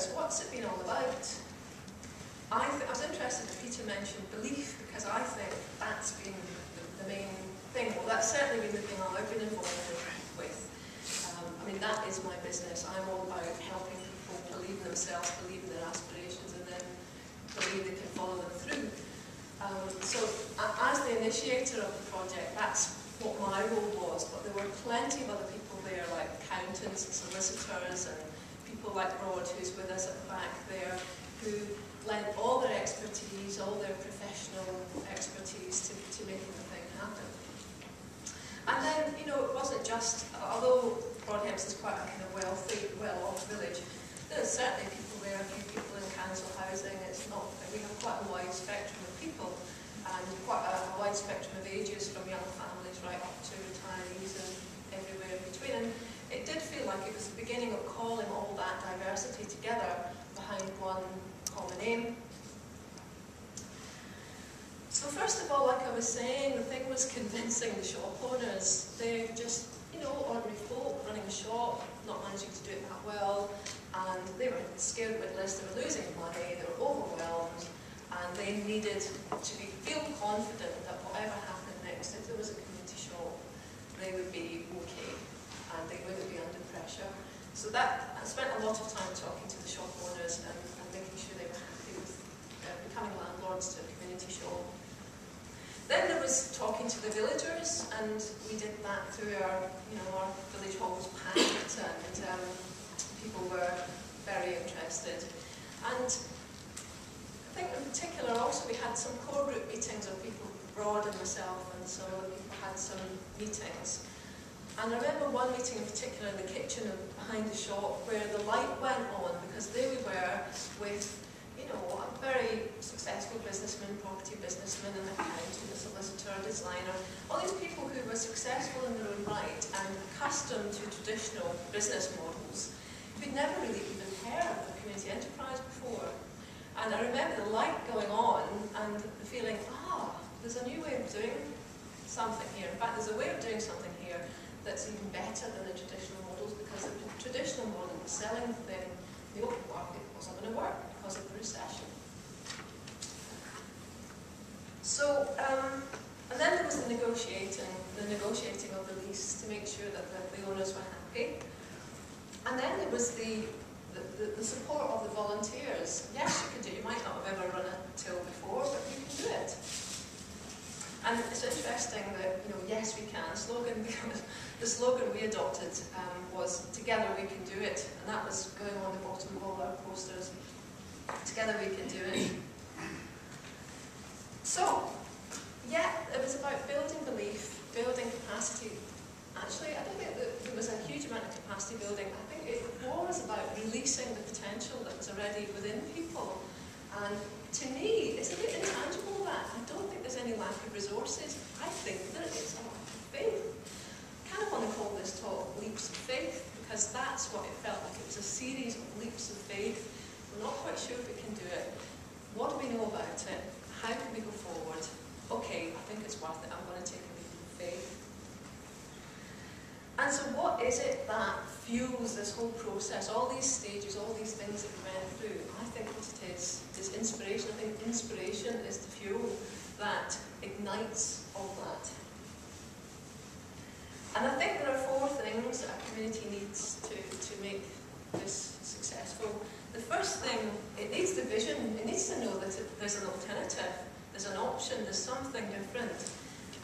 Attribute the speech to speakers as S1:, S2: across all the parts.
S1: is, what's it been all about? I was interested that Peter mentioned belief, because I think that's been the main thing. Well, that's certainly been the thing I've been involved with. I mean, that is my business. I'm all about helping people believe in themselves, believe in their aspirations, and then believe they can follow them through. So as the initiator of the project, that's what my role was, but there were plenty of other people there, like accountants and solicitors, and people like Rod, who's with us at the back there, who lent all their expertise, all their professional expertise to making the thing happen. And then, you know, it wasn't just, although Broadhempston is quite a kind of wealthy, well-off village, there's certainly people there, a few people in council housing. It's not, we have quite a wide spectrum of people, and quite a wide spectrum of ages, from young families right up to retirees and everywhere in between. And it did feel like it was the beginning of calling all that diversity together behind one common aim. So first of all, like I was saying, the thing was convincing the shop owners. They're just, you know, ordinary folk running a shop, not managing to do it that well, and they were scared witless, they were losing money, they were overwhelmed, and they needed to feel confident that whatever happened next, if there was a community shop, they would be okay, and they wouldn't be under pressure. So that, I spent a lot of time talking to the shop owners and making sure they were happy with becoming landlords to a community shop. Then there was talking to the villagers, and we did that through our, you know, our village hall was packed, and people were very interested. And I think in particular also we had some core group meetings of people, Rod and myself, and some other people had some meetings. And I remember one meeting in particular in the kitchen behind the shop where the light went on, because there we were with, you know, a very successful businessman, property businessman, an accountant, a solicitor, a designer, all these people who were successful in their own right and accustomed to traditional business models, who'd never really even heard of community enterprise before. And I remember the light going on and the feeling, there's a new way of doing something here. In fact, there's a way of doing something here that's even better than the traditional models, because the traditional model was selling the thing, the open market wasn't going to work because of the recession. So, and then there was the negotiating of the lease to make sure that the owners were happy. And then there was the support of the volunteers. Yes, you can do it. You might not have ever run a till before, but you can do it. And it's interesting that, you know, yes, we can. The slogan we adopted was, together we can do it. And that was going on the bottom of all our posters. Together we can do it. So, yeah, it was about building belief, building capacity. Actually, I don't think that there was a huge amount of capacity building. I think it was about releasing the potential that was already within people. And to me, it's a bit intangible, that. I don't think there's any lack of resources. I think there is a lack of faith. I kind of want to call this talk Leaps of Faith, because that's what it felt like. It was a series of leaps of faith. We're not quite sure if we can do it. What do we know about it? How can we go forward? Okay, I think it's worth it. I'm going to take a leap of faith. And so what is it that fuels this whole process, all these stages, all these things that we went through? I think what it is inspiration. I think inspiration is the fuel that ignites all that. And I think there are 4 things that a community needs to make this successful. The first thing, it needs the vision. It needs to know that there's an alternative, there's an option, there's something different.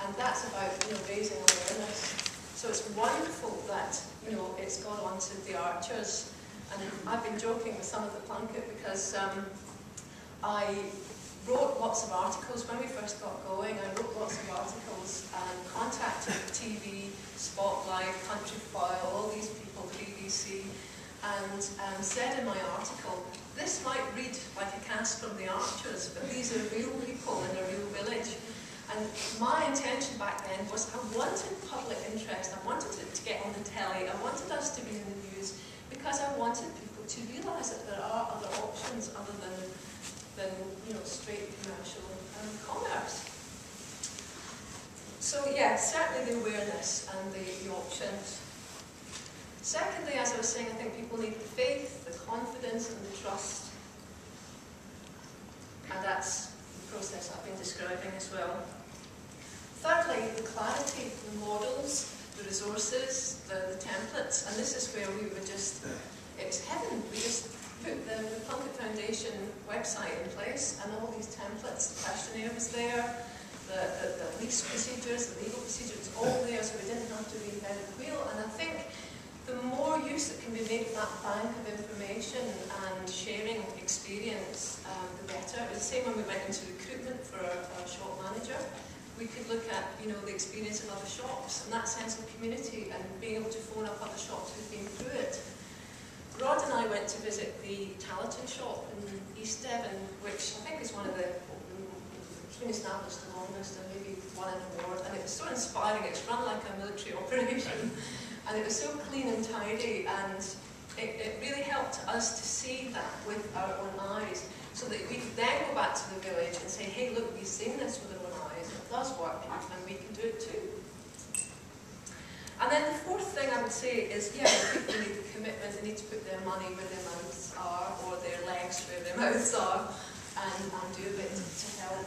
S1: And that's about, you know, raising awareness. So it's wonderful that, you know, it's gone on to the Archers. And I've been joking with some of the Plunkett, because I wrote lots of articles when we first got going. I wrote lots of articles and contacted TV, Spotlight, Country File, all these people, the BBC, and said in my article, this might read like a cast from the Archers, but these are real people in a real village. And my intention back then was I wanted public interest, I wanted it to get on the telly, I wanted us to be in the news, because I wanted people to realise that there are other options other than you know, straight commercial commerce. So yeah, certainly the awareness and the options. Secondly, as I was saying, I think people need the faith, the confidence and the trust. And that's the process I've been describing as well. Thirdly, the clarity, the models, the resources, the templates, and this is where we were just, it was heaven. We just put the Plunkett Foundation website in place, and all these templates, the questionnaire was there, the lease procedures, the legal procedures, all there, so we didn't have to reinvent the wheel. And I think the more use that can be made of that bank of information and sharing experience, the better. It was the same when we went into recruitment for our shop manager. We could look at, you know, the experience of other shops and that sense of community and being able to phone up other shops who've been through it. Rod and I went to visit the Tallaghton shop in East Devon, which I think is one of it's been established the longest and maybe won an award, and it was so inspiring. It's run like a military operation, and it was so clean and tidy, and it really helped us to see that with our own eyes, so that we could then go back to the village and say, hey, look, we've seen this with our own eyes, it does work, and we can do it too. And then the fourth thing I would say is, yeah, people need the commitment, they need to put their money where their mouths are, or their legs where their mouths are, and do a bit to help